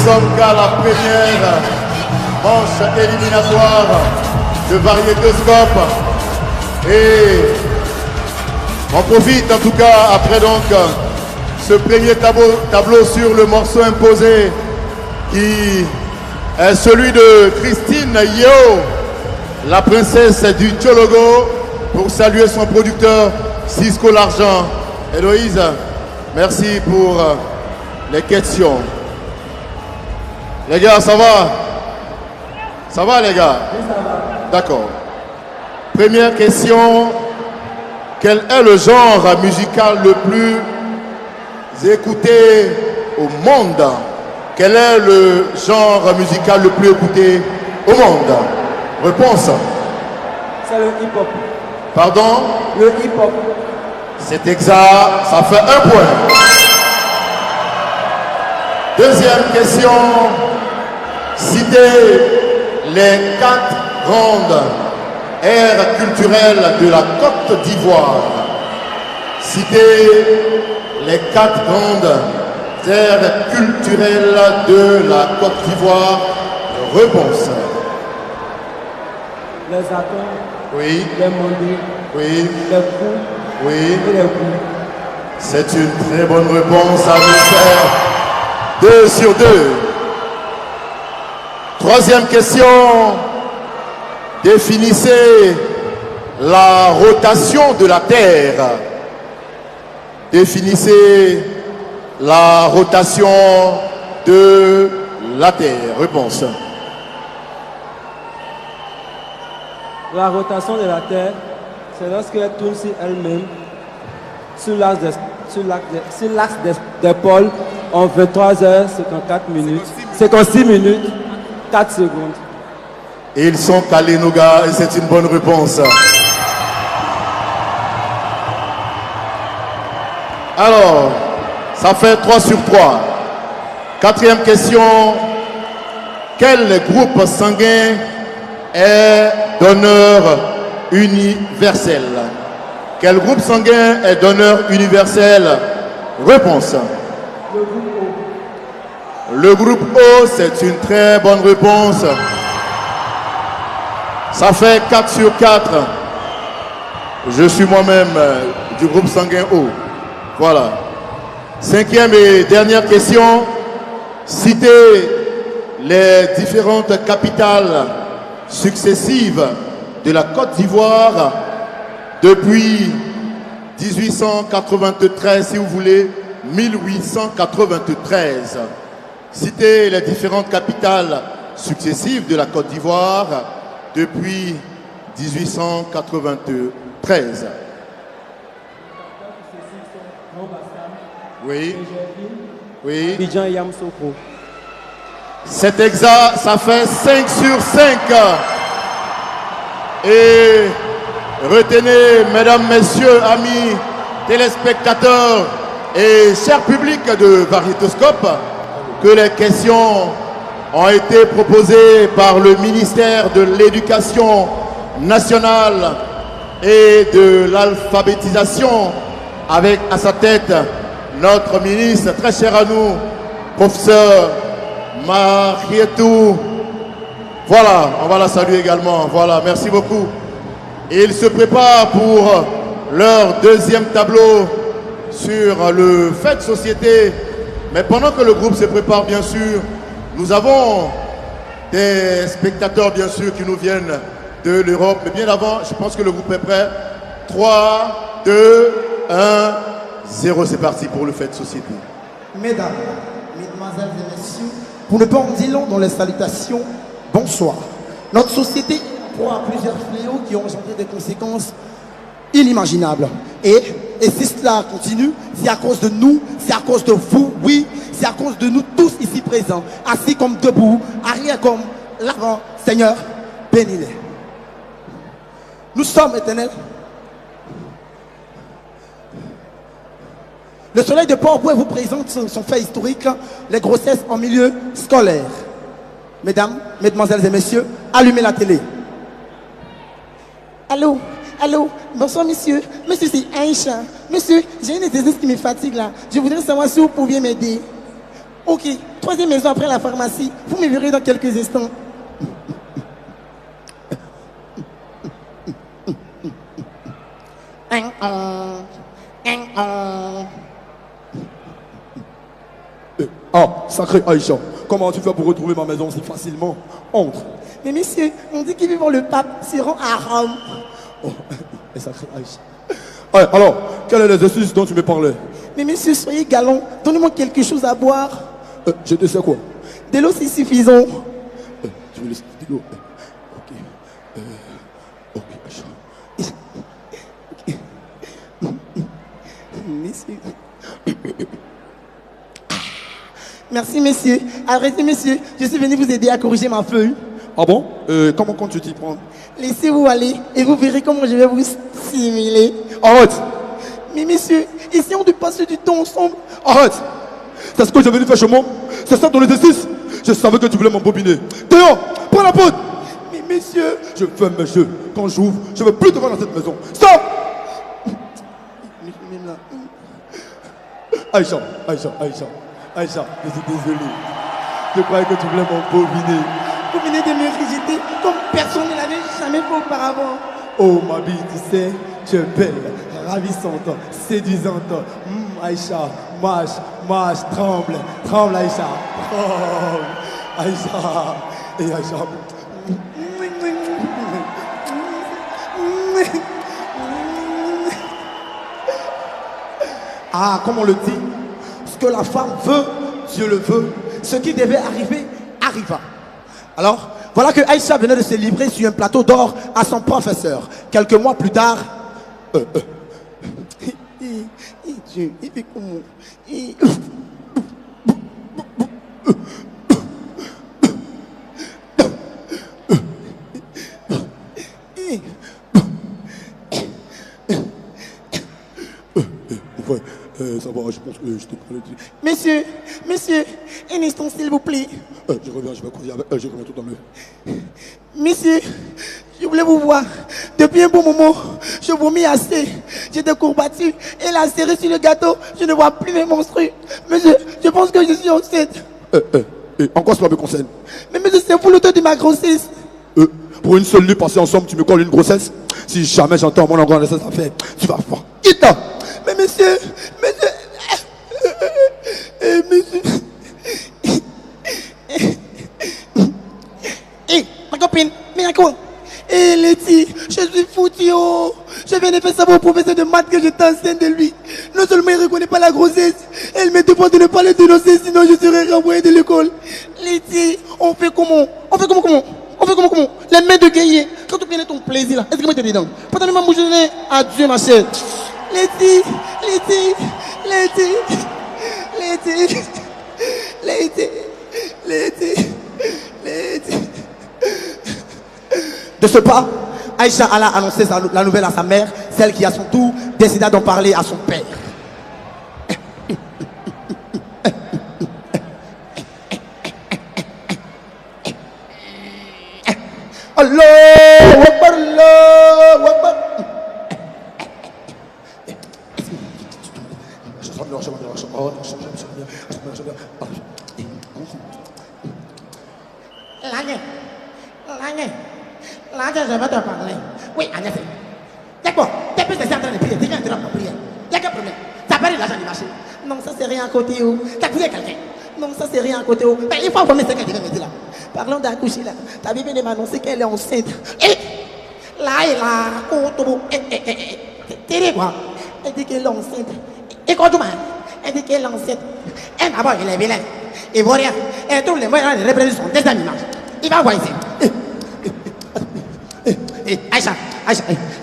sommes qu'à la première manche éliminatoire de Variétoscope. Et on profite en tout cas après donc ce premier tableau sur le morceau imposé qui est celui de Christine Yo, la princesse du Tchologo, pour saluer son producteur Cisco L'Argent. Héloïse, merci pour les questions. Les gars, ça va? Ça va les gars? D'accord. Première question. Quel est le genre musical le plus écouté au monde? Quel est le genre musical le plus écouté au monde? Réponse. C'est le hip-hop. Pardon? Le hip-hop. C'est exact, ça fait 1 point. Deuxième question. Citez les 4 grandes aires culturelles de la Côte d'Ivoire. Citez les 4 grandes aires culturelles de la Côte d'Ivoire. Réponse. Les accords. Oui. Les mondés. Oui. Les coups. Oui. Et les coups. C'est une très bonne réponse à nous faire. 2 sur 2. Troisième question. Définissez la rotation de la Terre. Définissez la rotation de la Terre. Réponse. La rotation de la Terre, c'est lorsqu'elle tourne sur elle-même, sur l'axe des pôles, en 23h54 minutes, 56 minutes, 4 secondes. Et ils sont calés, nos gars, et c'est une bonne réponse. Alors, ça fait 3 sur 3. Quatrième question. Quel groupe sanguin est donneur universel? Quel groupe sanguin est donneur universel? Réponse. Le groupe O, c'est une très bonne réponse. Ça fait 4 sur 4. Je suis moi-même du groupe sanguin O. Voilà. Cinquième et dernière question. Citez les différentes capitales successives de la Côte d'Ivoire depuis 1893, si vous voulez, 1893. Citez les différentes capitales successives de la Côte d'Ivoire depuis 1893. Oui. Oui. Abidjan et Yamoussoukro. C'est exact, ça fait 5 sur 5. Et retenez, mesdames, messieurs, amis, téléspectateurs et chers publics de Variétoscope, que les questions ont été proposées par le ministère de l'Éducation nationale et de l'alphabétisation, avec à sa tête notre ministre très cher à nous, professeur Marietou. Voilà, on va la saluer également. Voilà, merci beaucoup. Et ils se préparent pour leur deuxième tableau sur le fait de société. Mais pendant que le groupe se prépare, bien sûr, nous avons des spectateurs, bien sûr, qui nous viennent de l'Europe. Mais bien avant, je pense que le groupe est prêt. 3, 2, 1, 0, c'est parti pour le fait de société. Mesdames, mesdemoiselles et messieurs, pour ne pas en dire long dans les salutations, bonsoir. Notre société proie à plusieurs fléaux qui ont engendré des conséquences inimaginables. Et si cela continue, c'est à cause de nous, c'est à cause de vous, oui, c'est à cause de nous tous ici présents, assis comme debout, arrière comme l'avant. Seigneur, bénis-les. Nous sommes éternels. Le soleil de Port-Bouet vous présente son fait historique, les grossesses en milieu scolaire. Mesdames, mesdemoiselles et messieurs, allumez la télé. Allô, allô, bonsoir monsieur. Monsieur, c'est Aïcha. Monsieur, j'ai une exercice qui me fatigue là. Je voudrais savoir si vous pouviez m'aider. Ok, troisième maison après la pharmacie. Vous me verrez dans quelques instants. Ah, sacré Aïcha, comment tu fais pour retrouver ma maison si facilement? Entre. Mais monsieur, on dit qu'il vit voir le pape se rend à Rome. Oh, sacré Aïcha. Ouais, alors, quel est l'exercice dont tu me parlais? Mais monsieur, soyez galant. Donnez-moi quelque chose à boire. Je te sais quoi? De l'eau, c'est suffisant. Tu veux laisser de l'eau? Ok. Ok, Aïcha. Monsieur. Merci, monsieur. Arrêtez, monsieur. Je suis venu vous aider à corriger ma feuille. Ah bon? Comment comptes tu t'y prendre? Laissez-vous aller et vous verrez comment je vais vous stimuler. Arrête! Mais monsieur, essayons de passer du temps ensemble. Arrête! C'est ce que j'ai venu faire chez moi? C'est ça ton exercice? Je savais que tu voulais m'embobiner. Théo, prends la poudre! Mais monsieur... Je ferme mes yeux. Quand j'ouvre, je ne veux plus te voir dans cette maison. Stop! Aïcha, Aïcha, je suis désolé. Je croyais que tu voulais m'embobiner. Vous venez de me rejeter comme personne ne l'avait jamais fait auparavant. Oh ma bille, tu sais, tu es belle, ravissante, séduisante. Aïcha, marche, tremble Aïcha. Oh, Aïcha, et Aïcha. Ah, comme on le dit, ce que la femme veut, Dieu le veut. Ce qui devait arriver, arriva. Alors, voilà que Aïcha venait de se livrer sur un plateau d'or à son professeur. Quelques mois plus tard, Dieu, il fait comment? ça va, je pense que je t'ai parlé Monsieur, un instant s'il vous plaît. je reviens, je vais courir avec je reviens tout à l'heure. Monsieur, je voulais vous voir. Depuis un bon moment, je vomis assez. J'étais courbattu et la serrée sur le gâteau, je ne vois plus mes menstrues. Monsieur, je pense que je suis enceinte. En quoi cela me concerne? Mais monsieur, c'est vous l'auteur de ma grossesse. Pour une seule nuit passée ensemble, tu me colles une grossesse? Si jamais j'entends mon endroit de cette affaire, tu vas voir. Quitte! Mais monsieur, ma copine, mais à quoi? Letty, je suis foutu, oh. Je viens de faire savoir au professeur de maths que j'étais enceinte de lui. Non seulement il ne reconnaît pas la grossesse, elle me demande de ne pas le dénoncer, sinon je serai renvoyé de l'école. Letty, on fait comment? Les mains de guerrier. Quand tu prenais ton plaisir là, est-ce que tu mets dedans? Pendant ma bouche, adieu ma chère. Letty. De ce pas, Aïcha alla annoncer la nouvelle à sa mère, celle qui à son tour décida d'en parler à son père. Allah Akbar, Allah Akbar. Là, je vais te parler. Oui, Agnès. D'accord, t'es plus en train de prier, t'es en train de prier. Il y a quel problème? T'as pas de l'argent du marché? Non, ça c'est rien à côté où. T'as coupé quelqu'un? Non, ça c'est rien à côté où. Mais il faut informer ce qu'elle devait mettre là. Parlons d'accoucher là. Ta Bible vient de m'annoncer qu'elle est enceinte. Et t'es quoi? Elle dit qu'elle est enceinte. Et quoi tout le monde? Elle dit qu'elle est enceinte. Elle d'abord, il est vilain. Il voit rien. Elle trouve les moyens de reprendre son deuxième image. Il va voir ici. Aïcha,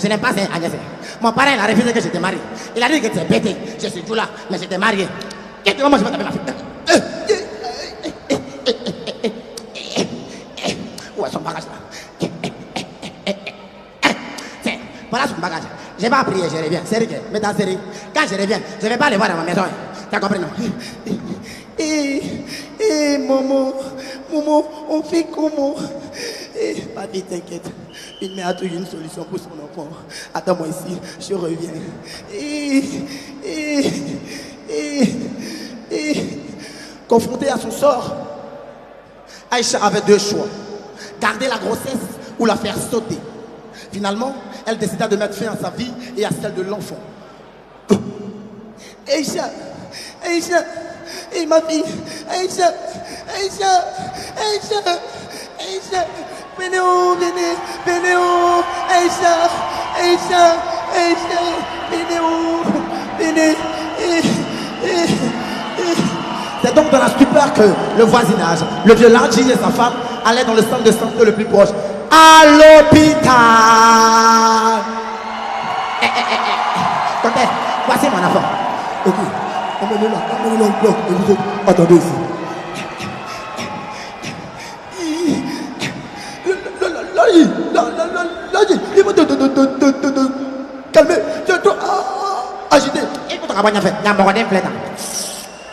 je n'aime pas ça, Agnès. Mon parent il a refusé que je te marie. Il a dit que tu es bêté. Je suis tout là, mais je t'ai marié. Qu'est-ce que moi je vais taper ma fille? Où est son bagage là? Tiens, voilà son bagage. Je vais pas prier, je reviens. C'est vrai, mais ta série. Quand je reviens, je ne vais pas aller voir dans ma maison. Tu as compris, non? Maman, on fait comment? Papi, t'inquiète. Une mère a toujours une solution pour son enfant. Attends-moi ici, je reviens. Confrontée à son sort, Aïcha avait deux choix. Garder la grossesse ou la faire sauter. Finalement, elle décida de mettre fin à sa vie et à celle de l'enfant. Aïcha, Aïcha, et ma fille, Aïcha, Aïcha, Aïcha, Aïcha, venez, oh, venez, venez, oh, Aïcha, Aïcha, Aïcha, venez, oh, venez, C'est donc dans la stupeur que le voisinage, le vieux Ladji et sa femme allaient dans le centre de santé le plus proche. À l'hôpital. Attendez, voici mon enfant. Ok, emmenez-la en bloc et vous autres, attendez ici. Ladji, il faut te calmer. Je dois agiter. Écoute, on va faire. Il y a un bordel plein.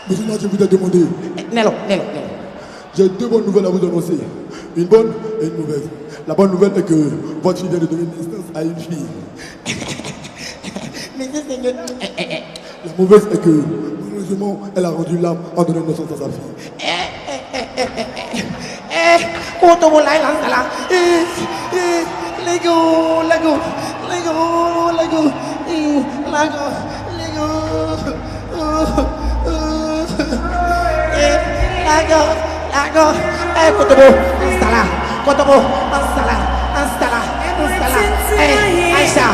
Monsieur Nadji vous a demandé. Nello. J'ai deux bonnes nouvelles à vous annoncer. Une bonne et une mauvaise. La bonne nouvelle est que votre fille vient de donner naissance à une fille. mais c'est Seigneur. La mauvaise est que, malheureusement, elle a rendu l'âme en donnant naissance à sa fille. Aïcha,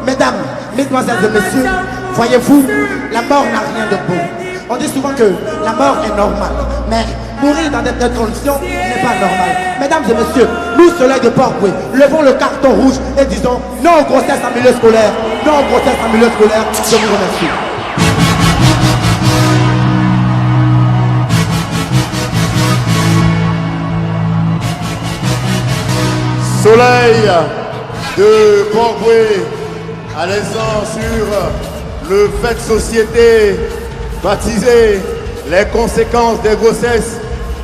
Mesdames, mesdemoiselles et messieurs, voyez-vous, la mort n'a rien de beau. On dit souvent que la mort est normale, mais mourir dans de telles conditions n'est pas normal. Mesdames et messieurs, nous, Soleil de Port-Boué, levons le carton rouge et disons non aux grossesses en milieu scolaire, non aux grossesses en milieu scolaire. Je vous remercie. Soleil de Port-Boué, à l'instant sur le fait de société baptisé les conséquences des grossesses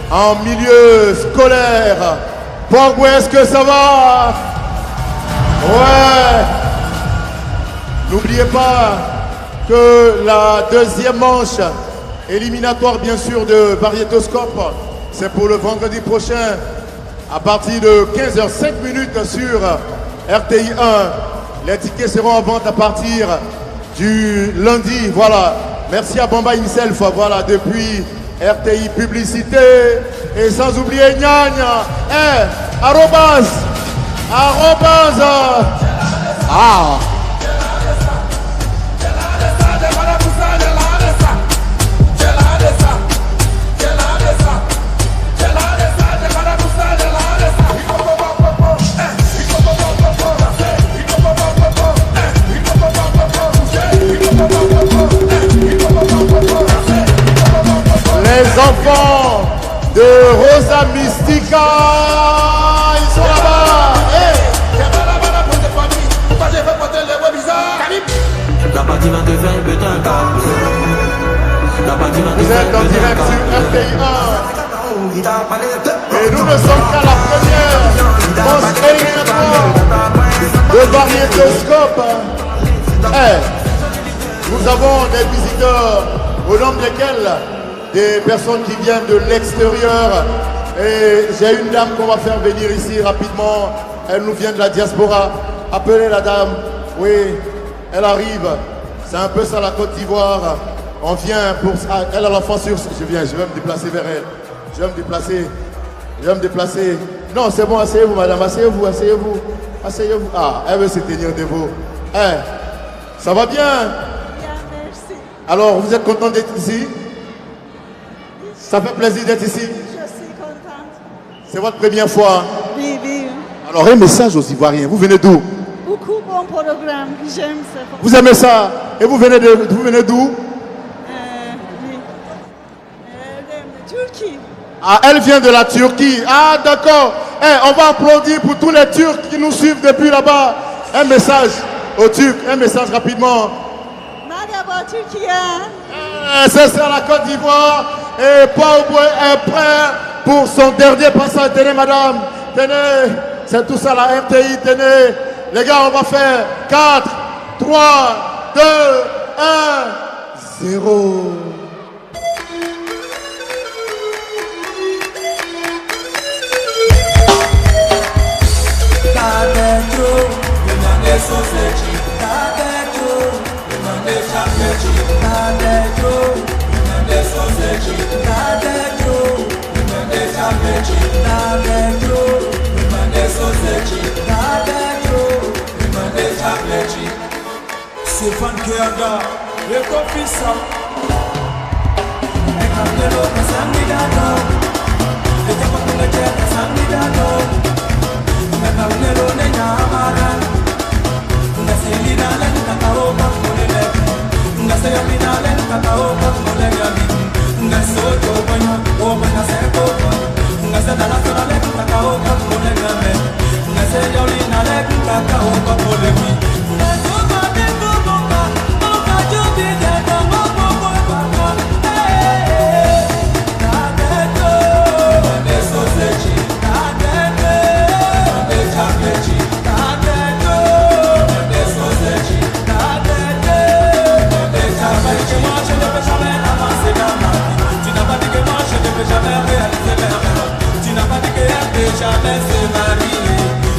en milieu scolaire. Port-Boué, est-ce que ça va? Ouais. N'oubliez pas que la deuxième manche éliminatoire bien sûr de Variétoscope, c'est pour le vendredi prochain à partir de 15h05 sur RTI 1. Les tickets seront en vente à partir du lundi. Voilà. Merci à Bamba himself. Voilà, depuis RTI Publicité. Et sans oublier Nyanya. Arrobase. Ah. Les enfants de Rosa Mystica, ils sont là-bas. Vous êtes en direct sur RTI 1. Et nous ne sommes qu'à la première manche éliminatoire de Variétoscope. Nous avons des visiteurs au nombre desquels des personnes qui viennent de l'extérieur. Et j'ai une dame qu'on va faire venir ici rapidement. Elle nous vient de la diaspora. Appelez la dame. Oui, elle arrive. C'est un peu ça la Côte d'Ivoire. On vient pour... elle a l'enfant sur... je vais me déplacer vers elle. Je vais me déplacer. Non, c'est bon, asseyez-vous madame. Asseyez-vous. Ah, elle veut se tenir debout. Ça va bien? Merci. Alors, vous êtes content d'être ici? Ça fait plaisir d'être ici? Je suis contente. C'est votre première fois? Oui. Alors, un message aux Ivoiriens. Vous venez d'où? Beaucoup bon programme. J'aime ce programme. Vous aimez ça? Et vous venez d'où? Oui. De Turquie. Ah, elle vient de la Turquie. Ah, d'accord. On va applaudir pour tous les Turcs qui nous suivent depuis là-bas. Un message au Turc, un message rapidement. Merhaba Türkiye. C'est ça la Côte d'Ivoire. Et Paul est prêt pour son dernier passage. Tenez madame, tenez. C'est tout ça la RTI, tenez. Les gars, on va faire 4, 3, 2, 1, 0. Stefan Keaga, le confisa. E cambiano casangidano, e chiama con le certe casangidano. E cambiano ne nyamaran, una selina len kakao kakmolele, una seyamina len kakao kakmolele, una soto banyo, o bana seko banyo, una sedala sora len kakao kakmolele, una seyolina len kakao kakmolele. Jamais se marier,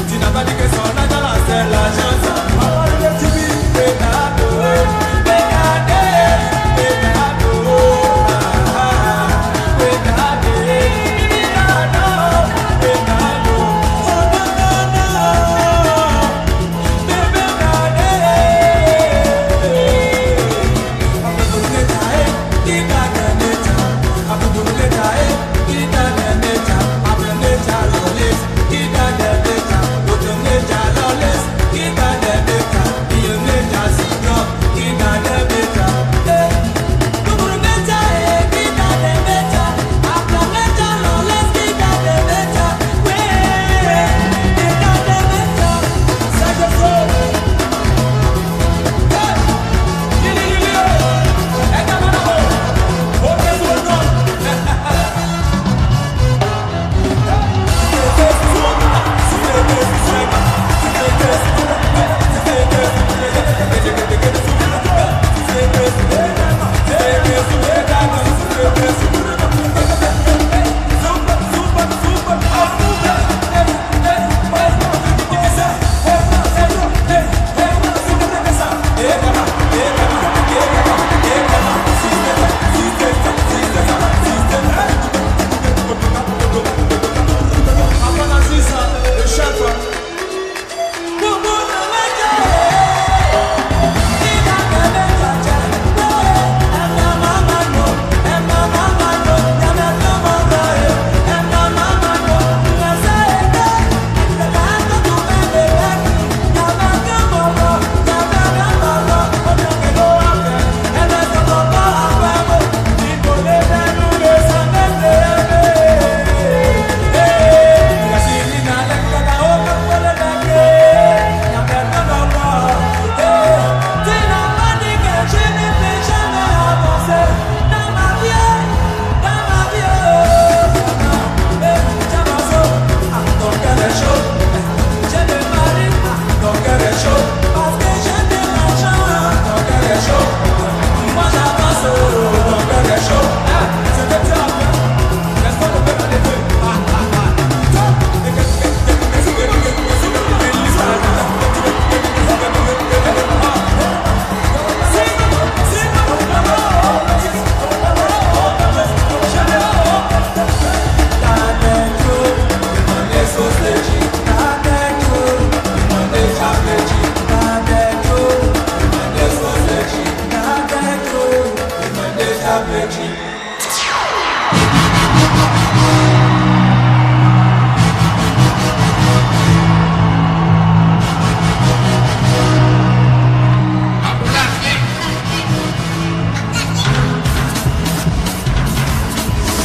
tu n'as pas dit que son âge c'est la chance.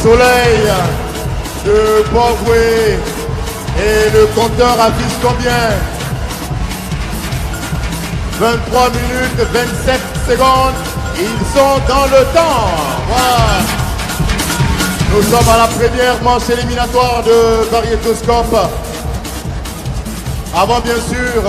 Soleil de Port-Voué et le compteur affiche combien? 23 minutes 27 secondes. Ils sont dans le temps. Voilà. Nous sommes à la première manche éliminatoire de Variétoscope. Avant bien sûr